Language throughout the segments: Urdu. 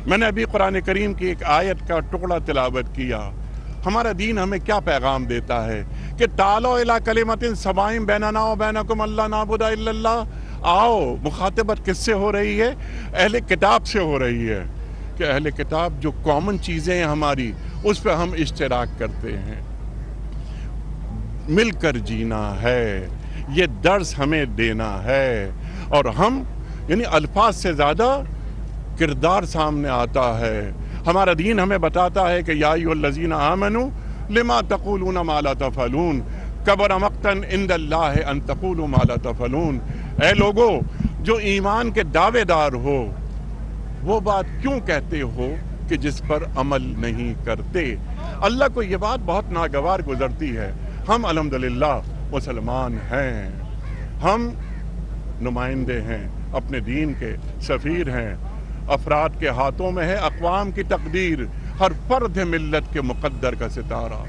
میں نے ابھی قرآن کریم کی ایک آیت کا ٹکڑا تلاوت کیا. ہمارا دین ہمیں کیا پیغام دیتا ہے کہ تعالوا الی کلمۃ سواء بیننا و بینکم الا نعبد الا اللہ. آؤ. مخاطبت کس سے ہو رہی ہے؟ اہل کتاب سے ہو رہی ہے کہ اہل کتاب جو کامن چیزیں ہیں ہماری اس پہ ہم اشتراک کرتے ہیں. مل کر جینا ہے، یہ درس ہمیں دینا ہے. اور ہم یعنی الفاظ سے زیادہ کردار سامنے آتا ہے. ہمارا دین ہمیں بتاتا ہے کہ یا ایھا الذین آمنوا لما تقولون ما لا تفعلون کبر مقتا عند اللہ ان تقولوا ما لا تفعلون. اے لوگو جو ایمان کے دعوے دار ہو وہ بات کیوں کہتے ہو کہ جس پر عمل نہیں کرتے. اللہ کو یہ بات بہت ناگوار گزرتی ہے. ہم الحمدللہ مسلمان ہیں، ہم نمائندے ہیں، اپنے دین کے سفیر ہیں. افراد کے ہاتھوں میں ہے اقوام کی تقدیر، ہر فرد ہے ملت کے مقدر کا ستارہ.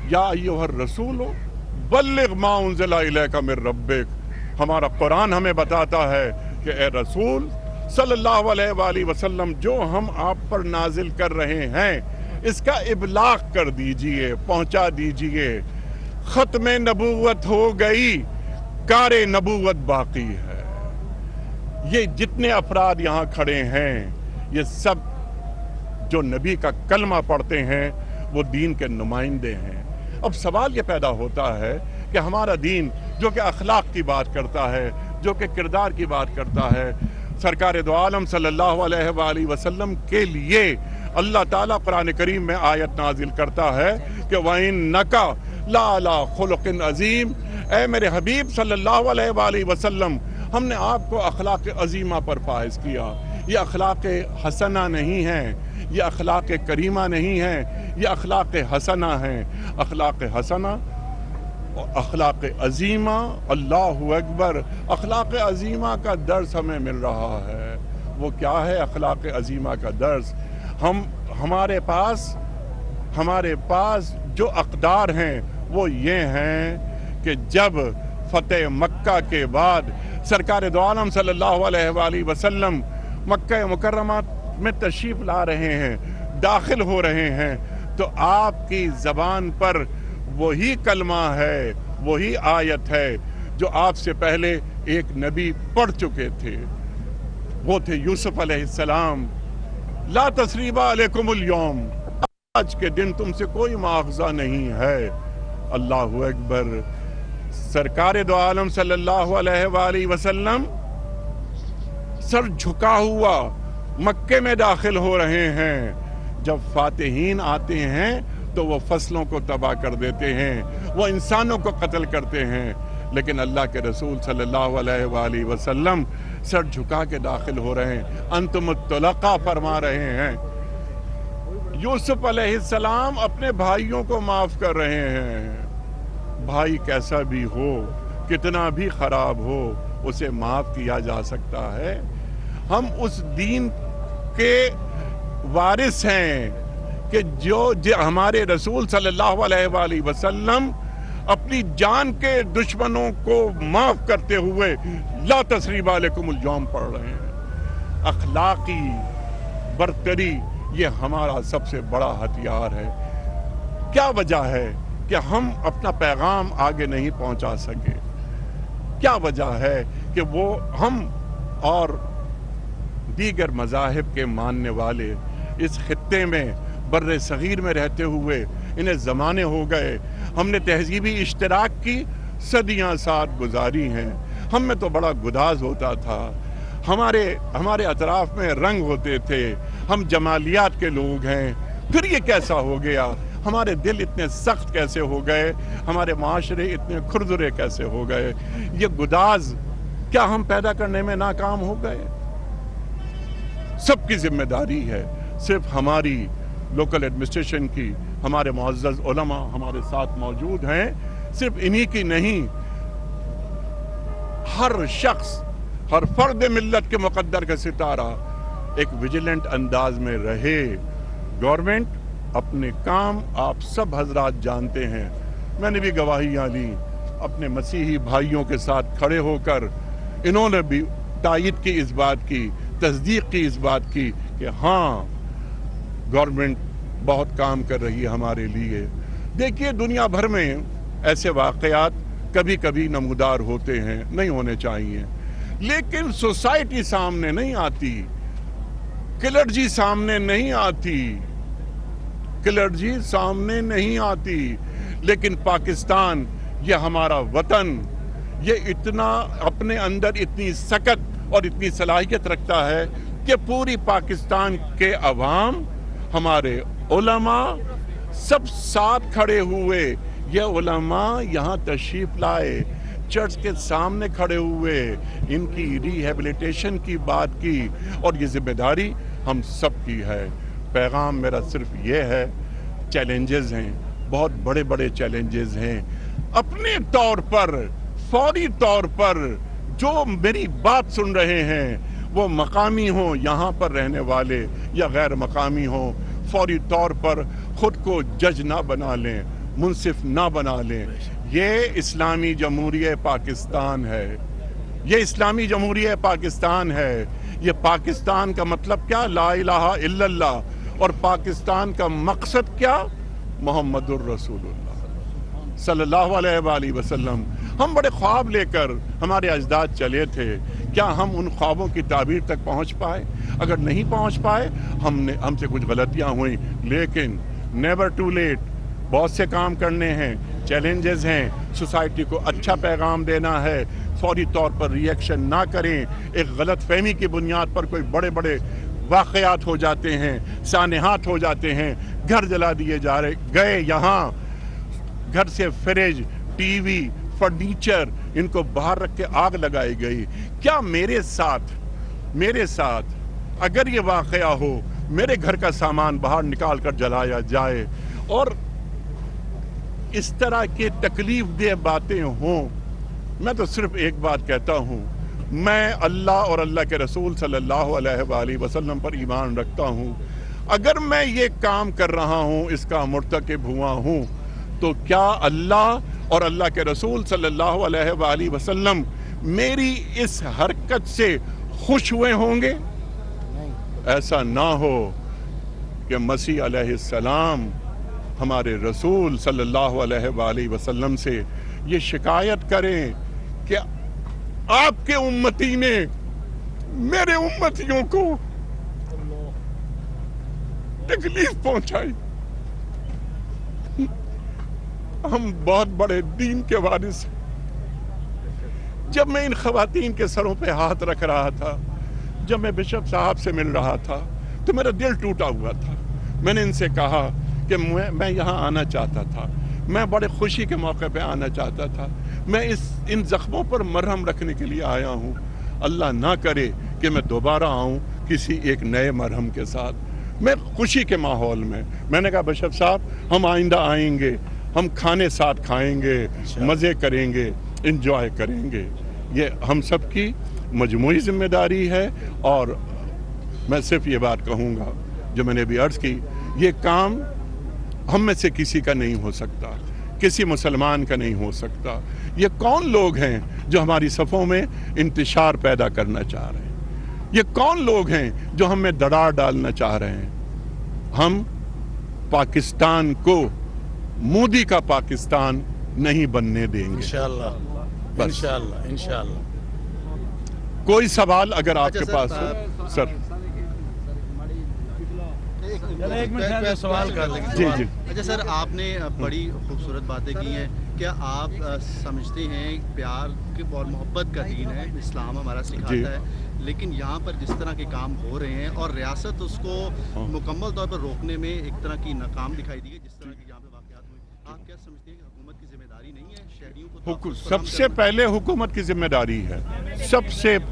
یا ایھا الرسول بلغ ما انزل الیک من ربک. ہمارا قرآن ہمیں بتاتا ہے کہ اے رسول صلی اللہ علیہ وآلہ وسلم جو ہم آپ پر نازل کر رہے ہیں اس کا ابلاغ کر دیجئے، پہنچا دیجئے. ختم نبوت ہو گئی، کار نبوت باقی ہے. یہ جتنے افراد یہاں کھڑے ہیں یہ سب جو نبی کا کلمہ پڑھتے ہیں وہ دین کے نمائندے ہیں. اب سوال یہ پیدا ہوتا ہے کہ ہمارا دین جو کہ اخلاق کی بات کرتا ہے، جو کہ کردار کی بات کرتا ہے، سرکار دو عالم صلی اللہ علیہ وآلہ وسلم کے لیے اللہ تعالیٰ قرآن کریم میں آیت نازل کرتا ہے کہ وَإِنَّكَ لَعَلَىٰ خُلُقٍ عَظِيمٍ. اے میرے حبیب صلی اللہ علیہ وآلہ وسلم ہم نے آپ کو اخلاق عظیمہ پر فائز کیا. یہ اخلاق حسنہ نہیں ہیں، یہ اخلاق کریمہ نہیں ہیں، یہ اخلاق حسنہ ہیں. اخلاق حسنہ، اخلاق عظیمہ، اللہ اکبر. اخلاق عظیمہ کا درس ہمیں مل رہا ہے. وہ کیا ہے اخلاق عظیمہ کا درس؟ ہمارے پاس جو اقدار ہیں وہ یہ ہیں کہ جب فتح مکہ کے بعد سرکار دو عالم صلی اللہ علیہ وآلہ وسلم مکہ مکرمہ میں تشریف لا رہے ہیں، داخل ہو رہے ہیں، تو آپ کی زبان پر وہی کلمہ ہے، وہی آیت ہے جو آپ سے پہلے ایک نبی پڑھ چکے تھے. وہ تھے یوسف علیہ السلام. لا تثریب علیکم اليوم. آج کے دن تم سے کوئی مواخذہ نہیں ہے. اللہ اکبر. سرکار دو عالم صلی اللہ علیہ وآلہ وسلم سر جھکا ہوا مکے میں داخل ہو رہے ہیں. جب فاتحین آتے ہیں تو وہ فصلوں کو تباہ کر دیتے ہیں، وہ انسانوں کو قتل کرتے ہیں. لیکن اللہ کے رسول صلی اللہ علیہ وآلہ وسلم سر جھکا کے داخل ہو رہے ہیں. انتم الطلقاء فرما رہے ہیں. یوسف علیہ السلام اپنے بھائیوں کو معاف کر رہے ہیں. بھائی کیسا بھی ہو، کتنا بھی خراب ہو، اسے معاف کیا جا سکتا ہے. ہم اس دین کے وارث ہیں کہ جو ہمارے رسول صلی اللہ علیہ وآلہ وسلم اپنی جان کے دشمنوں کو معاف کرتے ہوئے لا تثریب علیکم اليوم پڑھ رہے ہیں. اخلاقی برتری یہ ہمارا سب سے بڑا ہتھیار ہے. کیا وجہ ہے کہ ہم اپنا پیغام آگے نہیں پہنچا سکے؟ کیا وجہ ہے کہ وہ ہم اور دیگر مذاہب کے ماننے والے اس خطے میں بر صغیر میں رہتے ہوئے انہیں زمانے ہو گئے، ہم نے تہذیبی اشتراک کی صدیاں ساتھ گزاری ہیں. ہم میں تو بڑا گداز ہوتا تھا، ہمارے اطراف میں رنگ ہوتے تھے، ہم جمالیات کے لوگ ہیں. پھر یہ کیسا ہو گیا؟ ہمارے دل اتنے سخت کیسے ہو گئے؟ ہمارے معاشرے اتنے کھردرے کیسے ہو گئے؟ یہ گداز کیا ہم پیدا کرنے میں ناکام ہو گئے؟ سب کی ذمہ داری ہے، صرف ہماری لوکل ایڈمنسٹریشن کی. ہمارے معزز علماء ہمارے ساتھ موجود ہیں، صرف انہی کی نہیں، ہر شخص، ہر فرد ملت کے مقدر کا ستارہ ایک ویجیلنٹ انداز میں رہے. گورنمنٹ اپنے کام آپ سب حضرات جانتے ہیں. میں نے بھی گواہیاں لی اپنے مسیحی بھائیوں کے ساتھ کھڑے ہو کر. انہوں نے بھی تائید کی اس بات کی، تصدیق کی اس بات کی کہ ہاں گورنمنٹ بہت کام کر رہی ہے ہمارے لیے. دیکھیے دنیا بھر میں ایسے واقعات کبھی کبھی نمودار ہوتے ہیں, نہیں ہونے چاہیے, لیکن سوسائٹی سامنے نہیں آتی, کلرجی سامنے نہیں آتی, کلرجی سامنے نہیں آتی. لیکن پاکستان یہ ہمارا وطن, یہ اتنا اپنے اندر اتنی سکت اور اتنی صلاحیت رکھتا ہے کہ پوری پاکستان کے عوام, ہمارے علماء سب ساتھ کھڑے ہوئے. یہ علماء یہاں تشریف لائے, چرچ کے سامنے کھڑے ہوئے, ان کی ریہیبلیٹیشن کی بات کی, اور یہ ذمہ داری ہم سب کی ہے. پیغام میرا صرف یہ ہے, چیلنجز ہیں, بہت بڑے بڑے چیلنجز ہیں. اپنے طور پر, فوری طور پر جو میری بات سن رہے ہیں, وہ مقامی ہوں یہاں پر رہنے والے یا غیر مقامی ہوں, فوری طور پر خود کو جج نہ بنا لیں, منصف نہ بنا لیں. یہ اسلامی جمہوریہ پاکستان ہے, یہ اسلامی جمہوریہ پاکستان ہے. یہ پاکستان کا مطلب کیا؟ لا الہ الا اللہ. اور پاکستان کا مقصد کیا؟ محمد الرسول اللہ صلی اللہ علیہ وآلہ وسلم. ہم بڑے خواب لے کر ہمارے اجداد چلے تھے, کیا ہم ان خوابوں کی تعبیر تک پہنچ پائے؟ اگر نہیں پہنچ پائے, ہم سے کچھ غلطیاں ہوئیں, لیکن نیور ٹو لیٹ. بہت سے کام کرنے ہیں, چیلنجز ہیں, سوسائٹی کو اچھا پیغام دینا ہے. فوری طور پر ری ایکشن نہ کریں. ایک غلط فہمی کی بنیاد پر کوئی بڑے بڑے واقعات ہو جاتے ہیں, سانحات ہو جاتے ہیں, گھر جلا دیے گئے. یہاں گھر سے فریج, ٹی وی, فرنیچر, ان کو باہر رکھ کے آگ لگائی گئی. کیا میرے ساتھ اگر یہ واقعہ ہو, میرے گھر کا سامان باہر نکال کر جلایا جائے اور اس طرح کی تکلیف دہ باتیں ہوں, میں تو صرف ایک بات کہتا ہوں, میں اللہ اور اللہ کے رسول صلی اللہ علیہ وآلہ وسلم پر ایمان رکھتا ہوں. اگر میں یہ کام کر رہا ہوں, اس کا مرتکب ہوا ہوں, تو کیا اللہ اور اللہ کے رسول صلی اللہ علیہ وآلہ وسلم میری اس حرکت سے خوش ہوئے ہوں گے؟ ایسا نہ ہو کہ مسیح علیہ السلام ہمارے رسول صلی اللہ علیہ وآلہ وسلم سے یہ شکایت کریں کہ آپ کے امتی نے میرے امتیوں کو تکلیف پہنچائی. ہم بہت بڑے دین کے وارث ہیں. جب میں ان خواتین کے سروں پہ ہاتھ رکھ رہا تھا, جب میں بشپ صاحب سے مل رہا تھا, تو میرا دل ٹوٹا ہوا تھا. میں نے ان سے کہا کہ میں یہاں آنا چاہتا تھا, میں بڑے خوشی کے موقع پہ آنا چاہتا تھا, میں ان زخموں پر مرہم رکھنے کے لیے آیا ہوں. اللہ نہ کرے کہ میں دوبارہ آؤں کسی ایک نئے مرہم کے ساتھ. میں خوشی کے ماحول میں نے کہا بشپ صاحب ہم آئندہ آئیں گے, ہم کھانے ساتھ کھائیں گے, مزے کریں گے, انجوائے کریں گے. یہ ہم سب کی مجموعی ذمہ داری ہے. اور میں صرف یہ بات کہوں گا جو میں نے بھی عرض کی, یہ کام ہم میں سے کسی کا نہیں ہو سکتا, کسی مسلمان کا نہیں ہو سکتا. یہ کون لوگ ہیں جو ہماری صفوں میں انتشار پیدا کرنا چاہ رہے ہیں؟ یہ کون لوگ ہیں جو ہم میں دراڑ ڈالنا چاہ رہے ہیں؟ ہم پاکستان کو مودی کا پاکستان نہیں بننے دیں گے انشاءاللہ. انشاءاللہ. کوئی سوال اگر آپ کے پاس ہو سر. ایک منٹ سوال کر لیں. جی جی. اچھا سر, آپ نے بڑی خوبصورت باتیں کی ہیں. کیا آپ سمجھتے ہیں پیار اور محبت کا دین ہے, اسلام ہمارا سکھاتا ہے, لیکن یہاں پر جس طرح کے کام ہو رہے ہیں اور ریاست اس کو مکمل طور پر روکنے میں ایک طرح کی ناکام دکھائی دی ہے, جس طرح کی یہاں پہ واقعات ہوئے, آپ کیا سمجھتے ہیں کہ حکومت کی ذمہ داری نہیں ہے شہریوں کو؟ سب سے پہلے حکومت کی ذمہ داری ہے,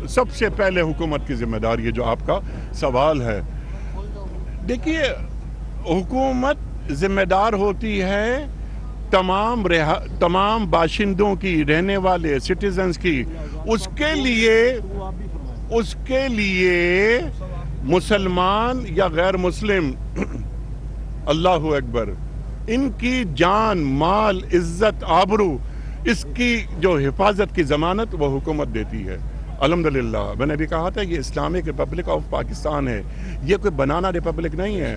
سب سے پہلے حکومت کی ذمہ داری ہے. جو آپ کا سوال ہے, دیکھیے حکومت ذمہ دار ہوتی ہے تمام باشندوں کی, رہنے والے سٹیزنز کی. اس کے لیے مسلمان یا غیر مسلم, اللہ اکبر, ان کی جان, مال, عزت, آبرو, اس کی جو حفاظت کی ضمانت وہ حکومت دیتی ہے. الحمدللہ. میں نے بھی کہا تھا یہ اسلامک ریپبلک آف پاکستان ہے, یہ کوئی بنانا ریپبلک نہیں ہے.